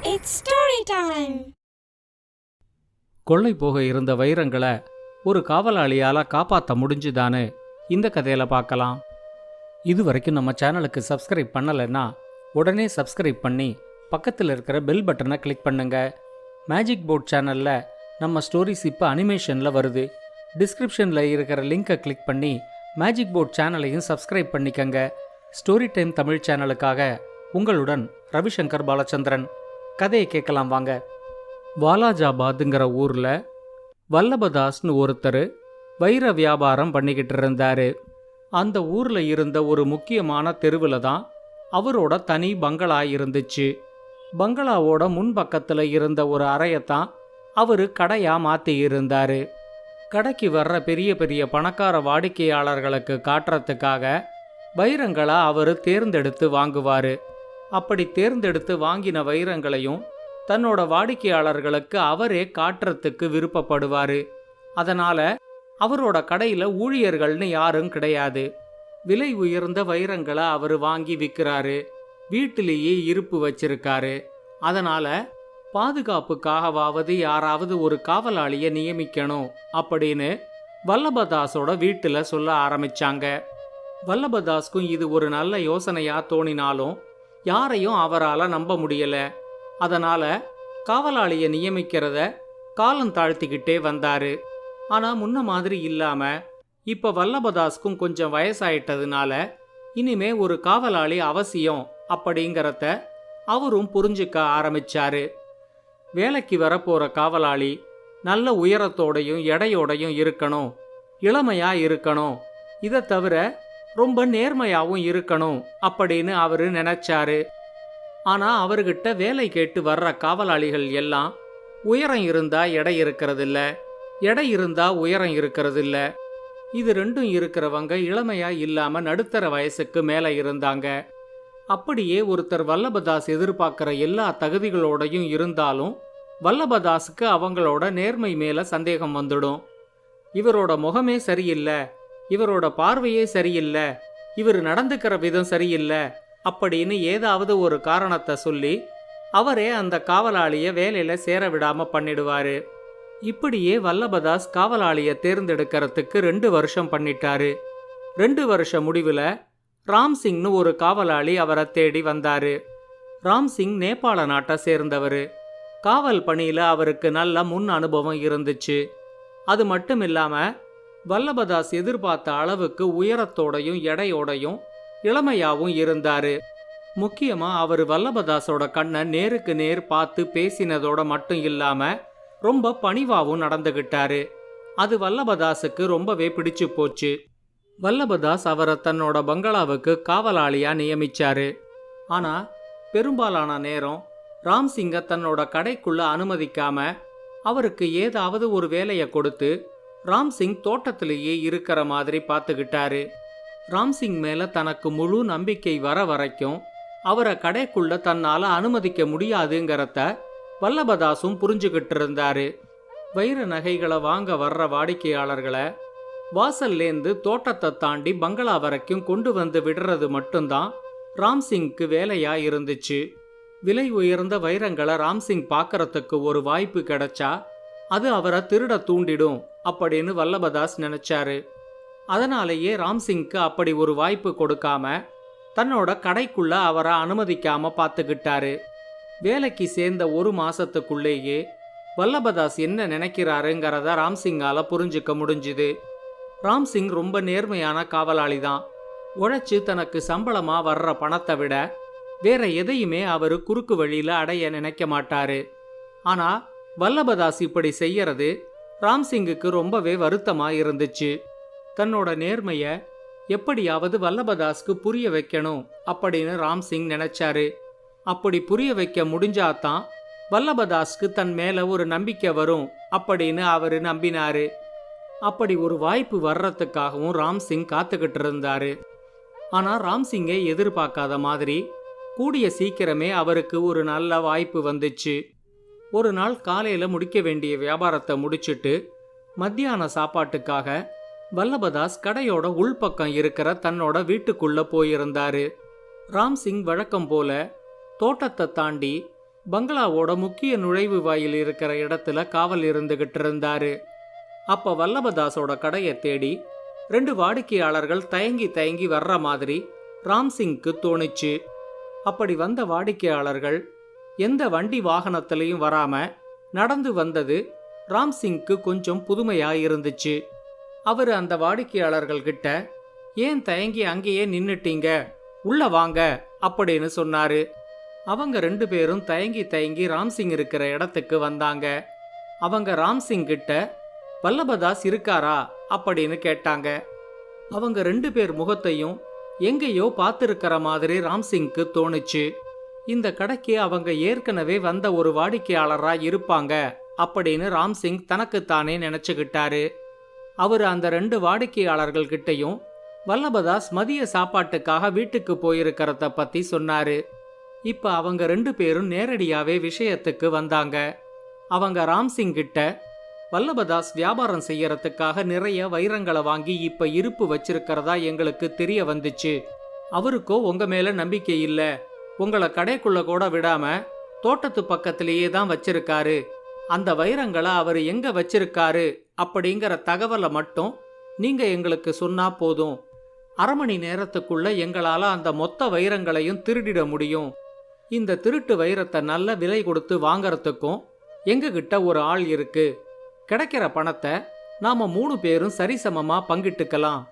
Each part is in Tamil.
It's story time. கொள்ளை போக இருந்த வைரங்களை ஒரு காவலாளியால காப்பாற்ற முடிஞ்சுதான்னு இந்த கதையில பார்க்கலாம். இது வரைக்கும் நம்ம சேனலுக்கு சப்ஸ்கிரைப் பண்ணலைன்னா உடனே சப்ஸ்கிரைப் பண்ணி பக்கத்தில் இருக்கிற பெல் பட்டனை கிளிக் பண்ணுங்க. மேஜிக் போர்ட் சேனல்ல நம்ம ஸ்டோரிஸ் இப்போ அனிமேஷனில் வருது. டிஸ்கிரிப்ஷனில் இருக்கிற லிங்கை கிளிக் பண்ணி மேஜிக் போர்ட் சேனலையும் சப்ஸ்கிரைப் பண்ணிக்கங்க. ஸ்டோரி டைம் தமிழ் சேனலுக்காக உங்களுடன் ரவிசங்கர் பாலச்சந்திரன். கதையை கேட்கலாம் வாங்க. வாலாஜாபாத்ங்கிற ஊரில் வல்லபதாஸ்னு ஒருத்தர் வைர வியாபாரம் பண்ணிக்கிட்டு இருந்தார். அந்த ஊரில் இருந்த ஒரு முக்கியமான தெருவில் தான் அவரோட தனி பங்களா இருந்துச்சு. பங்களாவோட முன்பக்கத்தில் இருந்த ஒரு அறையத்தான் அவர் கடையாக மாற்றி இருந்தார். கடைக்கு வர்ற பெரிய பெரிய பணக்கார வாடிக்கையாளர்களுக்கு காட்டுறதுக்காக வைரங்களை அவர் தேர்ந்தெடுத்து வாங்குவார். அப்படி தேர்ந்தெடுத்து வாங்கின வைரங்களையும் தன்னோட வாடிக்கையாளர்களுக்கு அவரே காட்டுறதுக்கு விருப்பப்படுவார். அதனால அவரோட கடையில் ஊழியர்கள்னு யாரும் கிடையாது. விலை உயர்ந்த வைரங்களை அவர் வாங்கி விற்கிறாரு. வீட்டிலேயே இருப்பு வச்சிருக்காரு. அதனால பாதுகாப்புக்காகவாவது யாராவது ஒரு காவலாளியை நியமிக்கணும் அப்படின்னு வல்லபதாஸோட வீட்டில் சொல்ல ஆரம்பிச்சாங்க. வல்லபதாஸ்க்கும் இது ஒரு நல்ல யோசனையா தோணினாலும் யாரையும் அவரால் நம்ப முடியல. அதனால காவலாளியை நியமிக்கிறத காலம் தாழ்த்திக்கிட்டே வந்தாரு. ஆனா முன்ன மாதிரி இல்லாம இப்ப வல்லபதாஸ்க்கும் கொஞ்சம் வயசாயிட்டதுனால இனிமே ஒரு காவலாளி அவசியம் அப்படிங்கிறத அவரும் புரிஞ்சுக்க ஆரம்பிச்சாரு. வேலைக்கு வரப்போற காவலாளி நல்ல உயரத்தோடையும் எடையோடையும் இருக்கணும், இளமையா இருக்கணும், இதை தவிர ரொம்ப நேர்மையாவும் இருக்கணும் அப்படின்னு அவரு நினைச்சாரு. ஆனா அவர்கிட்ட வேலை கேட்டு வர்ற காவலாளிகள் எல்லாம் உயரம் இருந்தா எடை இருக்கிறதில்ல, எடை இருந்தா உயரம் இருக்கிறதில்ல. இது ரெண்டும் இருக்கிறவங்க இளமையா இல்லாம நடுத்தர வயசுக்கு மேல இருந்தாங்க. அப்படியே ஒருத்தர் வல்லபதாஸ் எதிர்பார்க்கிற எல்லா தகுதிகளோடையும் இருந்தாலும் வல்லபதாஸுக்கு அவங்களோட நேர்மை மேல சந்தேகம் வந்துடும். இவரோட முகமே சரியில்லை, இவரோட பார்வையே சரியில்லை, இவர் நடந்துக்கிற விதம் சரியில்லை அப்படின்னு ஏதாவது ஒரு காரணத்தை சொல்லி அவரே அந்த காவலாளிய வேலையில சேர விடாம பண்ணிடுவாரு. இப்படியே வல்லபதாஸ் காவலாளிய தேர்ந்தெடுக்கிறதுக்கு 2 வருஷம் பண்ணிட்டாரு. 2 வருஷ முடிவுல ராம்சிங்னு ஒரு காவலாளி அவரை தேடி வந்தாரு. ராம்சிங் நேபாள நாட்டை சேர்ந்தவர். காவல் பணியில அவருக்கு நல்ல முன் அனுபவம் இருந்துச்சு. அது மட்டும் இல்லாம வல்லபதாஸ் எதிர்பார்த்த அளவுக்கு உயரத்தோடையும் எடையோடையும் இளமையாவும் இருந்தாரு. முக்கியமா அவர் வல்லபதாஸோட கண்ணை நேருக்கு நேர் பார்த்து பேசினதோட மட்டும் இல்லாம ரொம்ப பணிவாவும் நடந்துகிட்டாரு. அது வல்லபதாஸுக்கு ரொம்பவே பிடிச்சு போச்சு. வல்லபதாஸ் அவரை தன்னோட பங்களாவுக்கு காவலாளியா நியமிச்சாரு. ஆனா பெரும்பாலான நேரம் ராம்சிங்க தன்னோட கடைக்குள்ள அனுமதிக்காம அவருக்கு ஏதாவது ஒரு வேலையை கொடுத்து ராம்சிங் தோட்டத்திலேயே இருக்கிற மாதிரி பார்த்துக்கிட்டாரு. ராம்சிங் மேல தனக்கு முழு நம்பிக்கை வர வரைக்கும் அவரை கடைக்குள்ள தன்னால அனுமதிக்க முடியாதுங்கிறத வல்லபதாசும் புரிஞ்சுக்கிட்டு இருந்தாரு. வைர நகைகளை வாங்க வர்ற வாடிக்கையாளர்களை வாசல்லேந்து தோட்டத்தை தாண்டி பங்களா வரைக்கும் கொண்டு வந்து விடுறது மட்டும்தான் ராம்சிங்க்கு வேலையா இருந்துச்சு. விலை உயர்ந்த வைரங்களை ராம்சிங் பார்க்கறதுக்கு ஒரு வாய்ப்பு கிடைச்சா அது அவரை திருட தூண்டிடும் அப்படின்னு வல்லபதாஸ் நினைச்சாரு. அதனாலேயே ராம்சிங்க்கு அப்படி ஒரு வாய்ப்பு கொடுக்காம தன்னோட கடைக்குள்ள அவரை அனுமதிக்காம பார்த்துக்கிட்டாரு. வேலைக்கு சேர்ந்த 1 மாசத்துக்குள்ளேயே வல்லபதாஸ் என்ன நினைக்கிறாருங்கிறத ராம்சிங்கால புரிஞ்சுக்க முடிஞ்சுது. ராம்சிங் ரொம்ப நேர்மையான காவலாளி தான். உழைச்சு தனக்கு சம்பளமா வர்ற பணத்தை விட வேற எதையுமே அவரு குறுக்கு வழியில அடைய நினைக்க மாட்டாரு. ஆனா வல்லபதாஸ் இப்படி செய்யறது ராம்சிங்குக்கு ரொம்பவே வருத்தமா இருந்துச்சு. தன்னோட நேர்மைய எப்படியாவது வல்லபதாஸ்க்கு புரிய வைக்கணும் அப்படின்னு ராம்சிங் நினைச்சாரு. அப்படி புரிய வைக்க முடிஞ்சாதான் வல்லபதாஸ்க்கு தன் மேல ஒரு நம்பிக்கை வரும் அப்படின்னு அவரு நம்பினாரு. அப்படி ஒரு வாய்ப்பு வர்றதுக்காகவும் ராம்சிங் காத்துக்கிட்டு இருந்தாரு. ஆனா ராம்சிங்கை எதிர்பார்க்காத மாதிரி கூடிய சீக்கிரமே அவருக்கு ஒரு நல்ல வாய்ப்பு வந்துச்சு. ஒரு நாள் காலையில முடிக்க வேண்டிய வியாபாரத்தை முடிச்சிட்டு மத்தியான சாப்பாட்டுக்காக வல்லபதாஸ் கடையோட உள்பக்கம் இருக்கிற தன்னோட வீட்டுக்குள்ள போயிருந்தாரு. ராம்சிங் வழக்கம் போல தோட்டத்தை தாண்டி பங்களாவோட முக்கிய நுழைவு வாயில் இருக்கிற இடத்துல காவல் இருந்துகிட்டு இருந்தாரு. அப்ப வல்லபதாஸோட கடையை தேடி 2 வாடிக்கையாளர்கள் தயங்கி தயங்கி வர்ற மாதிரி ராம்சிங்க்கு தோணுச்சு. அப்படி வந்த வாடிக்கையாளர்கள் எந்த வண்டி வாகனத்திலையும் வராம நடந்து வந்தது ராம்சிங்க்கு கொஞ்சம் புதுமையா இருந்துச்சு. அவரு அந்த வாடிக்கையாளர்கள் கிட்ட, ஏன் தயங்கி அங்கேயே நின்னுட்டீங்க, உள்ள வாங்க அப்படின்னு சொன்னாரு. அவங்க 2 பேரும் தயங்கி தயங்கி ராம்சிங் இருக்கிற இடத்துக்கு வந்தாங்க. அவங்க ராம்சிங் கிட்ட வல்லபதாஸ் இருக்காரா அப்படின்னு கேட்டாங்க. அவங்க 2 பேர் முகத்தையும் எங்கேயோ பார்த்திருக்கிற மாதிரி ராம்சிங்க்கு தோணுச்சு. இந்த கடைக்கு அவங்க ஏற்கனவே வந்த ஒரு வாடிக்கையாளரா இருப்பாங்க அப்படின்னு ராம்சிங் தனக்குத்தானே நினைச்சுக்கிட்டாரு. அவரு அந்த 2 வாடிக்கையாளர்கள் கிட்டையும் வல்லபதாஸ் மதிய சாப்பாட்டுக்காக வீட்டுக்கு போயிருக்கிறத பத்தி சொன்னாரு. இப்ப அவங்க 2 பேரும் நேரடியாவே விஷயத்துக்கு வந்தாங்க. அவங்க ராம்சிங் கிட்ட, வல்லபதாஸ் வியாபாரம் செய்யறதுக்காக நிறைய வைரங்களை வாங்கி இப்ப இருப்பு வச்சிருக்கிறதா எங்களுக்கு தெரிய வந்துச்சு. அவருக்கோ உங்க மேல நம்பிக்கை இல்ல, உங்களை கடைக்குள்ள கூட விடாம தோட்டத்து பக்கத்திலேயே தான் வச்சிருக்காரு. அந்த வைரங்களை அவர் எங்க வச்சிருக்காரு அப்படிங்கிற தகவலை மட்டும் நீங்க எங்களுக்கு சொன்னா போதும். 1/2 மணி நேரத்துக்குள்ள எங்களால அந்த மொத்த வைரங்களையும் திருடிட முடியும். இந்த திருட்டு வைரத்தை நல்ல விலை கொடுத்து வாங்கறதுக்கும் எங்ககிட்ட ஒரு ஆள் இருக்கு. கிடைக்கிற பணத்தை நாம 3 பேரும் சரிசமமா பங்கிட்டுக்கலாம்.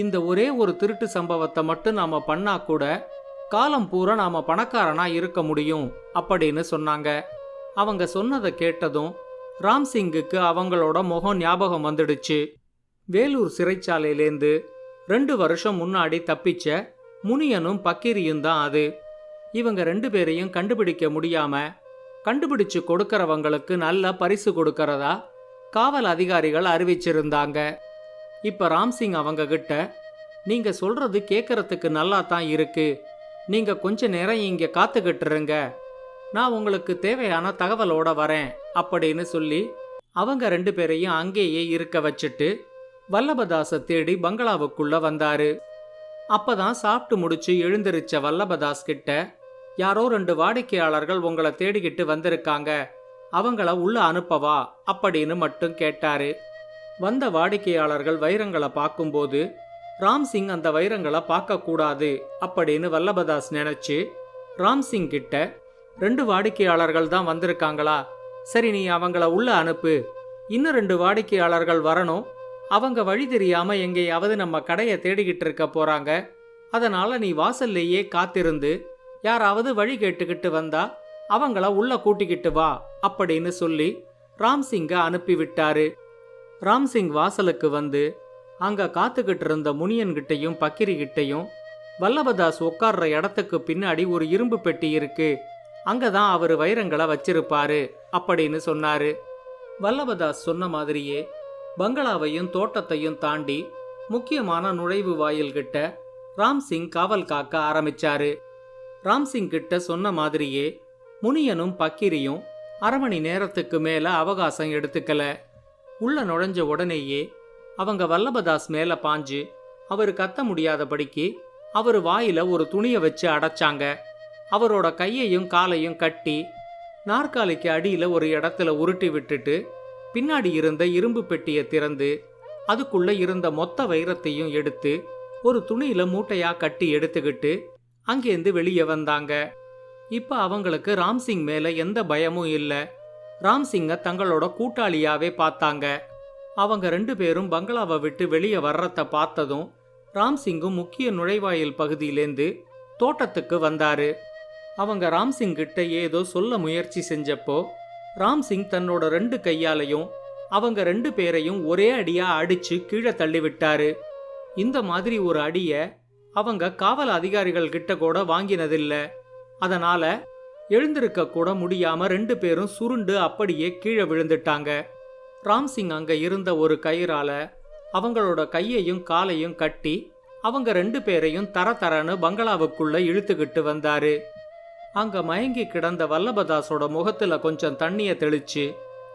இந்த ஒரே ஒரு திருட்டு சம்பவத்தை மட்டும் நாம பண்ணா கூட காலம் பூரா நாம பணக்காரனா இருக்க முடியும் அப்படின்னு சொன்னாங்க. அவங்க சொன்னதை கேட்டதும் ராம்சிங்குக்கு அவங்களோட முகம் ஞாபகம் வந்துடுச்சு. வேலூர் சிறைச்சாலையிலேருந்து 2 வருஷம் முன்னாடி தப்பிச்ச முனியனும் பக்கீரியும் தான் அது. இவங்க 2 பேரையும் கண்டுபிடிக்க முடியாம கண்டுபிடிச்சு கொடுக்கறவங்களுக்கு நல்ல பரிசு கொடுக்கறதா காவல் அதிகாரிகள் அறிவிச்சிருந்தாங்க. இப்ப ராம்சிங் அவங்க கிட்ட, நீங்க சொல்றது கேட்கறதுக்கு நல்லா தான் இருக்கு, நீங்க கொஞ்ச நேரம் இங்க காத்துக்கிட்டு இருங்க, நான் உங்களுக்கு தேவையான தகவலோட வரேன் அப்படின்னு சொல்லி அவங்க 2 பேரையும் அங்கேயே இருக்க வச்சுட்டு வல்லபதாஸை தேடி பங்களாவுக்குள்ள வந்தாரு. அப்பதான் சாப்பிட்டு முடிச்சு எழுந்திருச்ச வல்லபதாஸ் கிட்ட, யாரோ 2 வாடிக்கையாளர்கள் உங்களை தேடிக்கிட்டு வந்திருக்காங்க, அவங்கள உள்ள அனுப்பவா அப்படின்னு மட்டும் கேட்டாரு. வந்த வாடிக்கையாளர்கள் வைரங்களை பார்க்கும்போது ராம்சிங் அந்த வைரங்களை பார்க்க கூடாது அப்படின்னு வல்லபதாஸ் நினைச்சு ராம்சிங் கிட்ட, 2 வாடிக்கையாளர்கள் தான் வந்திருக்காங்களா, சரி நீ அவங்கள உள்ள அனுப்பு, இன்னும் 2 வாடிக்கையாளர்கள் வரணும், அவங்க வழி தெரியாம எங்கேயாவது நம்ம கடையை தேடிக்கிட்டு இருக்க போறாங்க, அதனால நீ வாசல்லையே காத்திருந்து யாராவது வழி கேட்டுக்கிட்டு வந்தா அவங்கள உள்ள கூட்டிக்கிட்டு வா அப்படின்னு சொல்லி ராம்சிங்க அனுப்பி விட்டாரு. ராம்சிங் வாசலுக்கு வந்து அங்க காத்துக்கிட்டு இருந்த முனியன்கிட்டையும் பக்கிரிகிட்டையும், வல்லபதாஸ் உட்கார்ற இடத்துக்கு பின்னாடி ஒரு இரும்பு பெட்டி இருக்கு, அங்கதான் அவரு வைரங்களை வச்சிருப்பாரு அப்படின்னு சொன்னாரு. வல்லபதாஸ் சொன்ன மாதிரியே பங்களாவையும் தோட்டத்தையும் தாண்டி முக்கியமான நுழைவு வாயில் கிட்ட ராம்சிங் காவல் காக்க ஆரம்பிச்சாரு. ராம்சிங் கிட்ட சொன்ன மாதிரியே முனியனும் பக்கிரியும் 1/2 மணி நேரத்துக்கு மேல அவகாசம் எடுத்துக்கல. உள்ள நுழைஞ்ச உடனேயே அவங்க வல்லபதாஸ் மேல பாஞ்சு அவரு கத்த முடியாதபடிக்கு அவரு வாயில ஒரு துணியை வச்சு அடைச்சாங்க. அவரோட கையையும் காலையும் கட்டி நாற்காலிக்கு அடியில ஒரு இடத்துல உருட்டி விட்டுட்டு பின்னாடி இருந்த இரும்பு பெட்டியை திறந்து அதுக்குள்ள இருந்த மொத்த வைரத்தையும் எடுத்து ஒரு துணியில மூட்டையா கட்டி எடுத்துக்கிட்டு அங்கேருந்து வெளியே வந்தாங்க. இப்ப அவங்களுக்கு ராம்சிங் மேல எந்த பயமும் இல்ல. ராம்சிங்க தங்களோட கூட்டாளியாவே பார்த்தாங்க. அவங்க 2 பேரும் பங்களாவை விட்டு வெளியே வர்றத பார்த்ததும் ராம்சிங்கும் முக்கிய நுழைவாயில் பகுதியிலேந்து தோட்டத்துக்கு வந்தாரு. அவங்க ராம்சிங் கிட்ட ஏதோ சொல்ல முயற்சி செஞ்சப்போ ராம்சிங் தன்னோட 2 கையாலையும் அவங்க 2 பேரையும் ஒரே அடியா அடிச்சு கீழே தள்ளி விட்டாரு. இந்த மாதிரி ஒரு அடிய அவங்க காவல் அதிகாரிகள் கிட்ட கூட வாங்கினதில்ல. அதனால எழுந்திருக்க கூட முடியாம 2 பேரும் சுருண்டு அப்படியே கீழே விழுந்துட்டாங்க. ராம்சிங் அங்க இருந்த ஒரு கயிறால அவங்களோட கையையும் காலையும் கட்டி அவங்க 2 பேரையும் தர தரன்னு பங்களாவுக்குள்ள இழுத்துக்கிட்டு வந்தாரு. அங்க மயங்கி கிடந்த வல்லபதாஸோட முகத்துல கொஞ்சம் தண்ணிய தெளிச்சு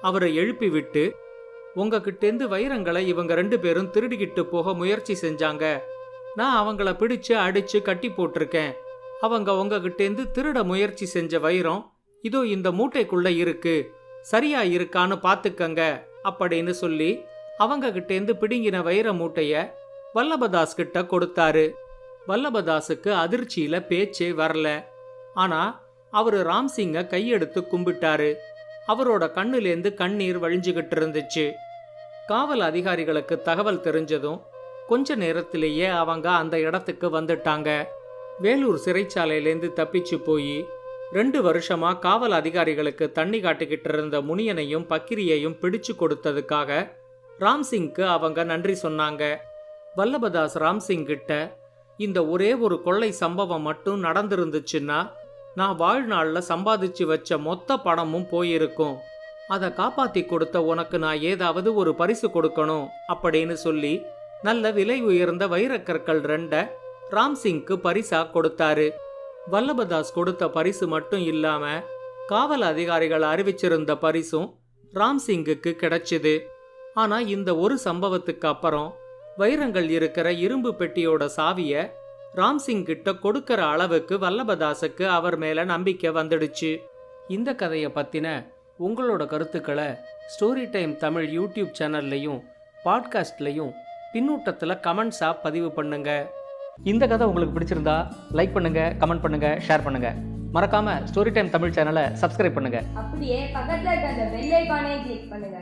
அவரை எழுப்பி விட்டு, உங்ககிட்டேந்து வைரங்களை இவங்க 2 பேரும் திருடிக்கிட்டு போக முயற்சி செஞ்சாங்க, நான் அவங்கள பிடிச்சு அடிச்சு கட்டி போட்டிருக்கேன், அவங்க உங்ககிட்டேந்து திருட முயற்சி செஞ்ச வைரம் இதோ இந்த மூட்டைக்குள்ள இருக்கு, சரியா இருக்கான்னு பாத்துக்கங்க அப்படின்னு சொல்லி அவங்க கிட்டேந்து பிடுங்கின வைர மூட்டைய வல்லபதாஸ் கிட்ட கொடுத்தாரு. வல்லபதாஸுக்கு அதிர்ச்சியில பேச்சே வரல. ஆனா அவரு ராம்சிங்க கையெடுத்து கும்பிட்டாரு. அவரோட கண்ணுலேந்து கண்ணீர் வழிஞ்சுகிட்டு இருந்துச்சு. காவல் அதிகாரிகளுக்கு தகவல் தெரிஞ்சதும் கொஞ்ச நேரத்திலேயே அவங்க அந்த இடத்துக்கு வந்துட்டாங்க. வேலூர் சிறைச்சாலையிலேருந்து தப்பிச்சு போய் 2 வருஷமா காவல் அதிகாரிகளுக்கு தண்ணி காட்டிக்கிட்டு இருந்த முனியனையும் பக்கிரியையும் பிடிச்சு கொடுத்ததுக்காக ராம்சிங்க்கு அவங்க நன்றி சொன்னாங்க. வல்லபதாஸ் ராம்சிங் கிட்ட, இந்த ஒரே ஒரு கொள்ளை சம்பவம் மட்டும் நடந்திருந்துச்சுன்னா நான் வாழ்நாள்ல சம்பாதிச்சு வச்ச மொத்த பணமும் போயிருக்கும். அதை காப்பாத்தி கொடுத்த உனக்கு நான் ஏதாவது ஒரு பரிசு கொடுக்கணும் அப்படின்னு சொல்லி நல்ல விலை உயர்ந்த வைரக்கற்கள் 2 ராம்சிங்க்கு பரிசா கொடுத்தாரு. வல்லபதாஸ் கொடுத்த பரிசு மட்டும் இல்லாம காவல் அதிகாரிகள் அறிவிச்சிருந்த பரிசும் ராம்சிங்குக்கு கிடைச்சது. ஆனா இந்த ஒரு சம்பவத்துக்கு அப்புறம் வைரங்கள் இருக்கிற இரும்பு பெட்டியோட சாவிய ராம்சிங் கிட்ட கொடுக்கற அளவுக்கு வல்லபதாஸுக்கு அவர் மேல நம்பிக்கை வந்துடுச்சு. இந்த கதையை பத்தின உங்களோட கருத்துக்களை ஸ்டோரி டைம் தமிழ் யூடியூப் சேனல்லையும் பாட்காஸ்ட்லையும் பின்னூட்டத்தில் கமெண்ட்ஸா பதிவு பண்ணுங்க. இந்த கதை உங்களுக்கு பிடிச்சிருந்தா லைக் பண்ணுங்க, கமெண்ட் பண்ணுங்க, ஷேர் பண்ணுங்க. மறக்காம ஸ்டோரி டைம் தமிழ் சேனலை சப்ஸ்கிரைப் பண்ணுங்க. அப்படியே பக்கத்துல இருக்க அந்த பெல் ஐகானை கிளிக் பண்ணுங்க.